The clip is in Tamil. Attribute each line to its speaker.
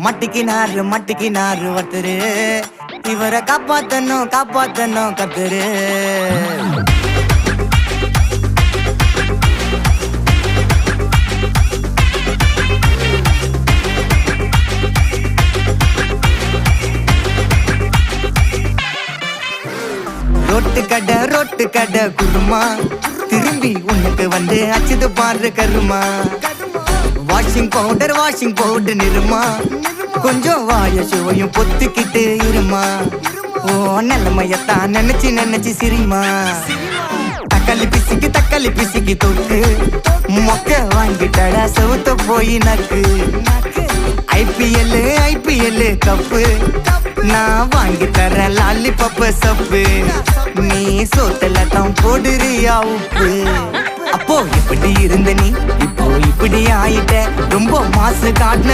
Speaker 1: மட்டிக்கினாரு ஒருத்தரு, இவரை காப்பாத்தணும் கத்துரு. ரோட்டு கடை குருமா, திரும்பி உனக்கு வந்து அச்சுது பாரு கருமா. வாஷிங் பவுடர் நிறுமா, கொஞ்சம் வாய சுவையும் பொத்துக்கிட்டு இருமா. ஓ நிலைமையத்தான் நினைச்சு சிரிமா. தக்காளி பிசிக்கி தொக்கு, மொக்க வாங்கிட்டடா செவுத்த போய் நக்கு. ஐபிஎல் கப்பு, நான் வாங்கி தரேன் லாலிபப்பு சப்பு. நீ சோத்தல தான் போடுறியா உப்பு. அப்போ இப்படி இருந்த நீ இப்போ இப்படி ஆயிட்ட, ரொம்ப மாசு காட்டின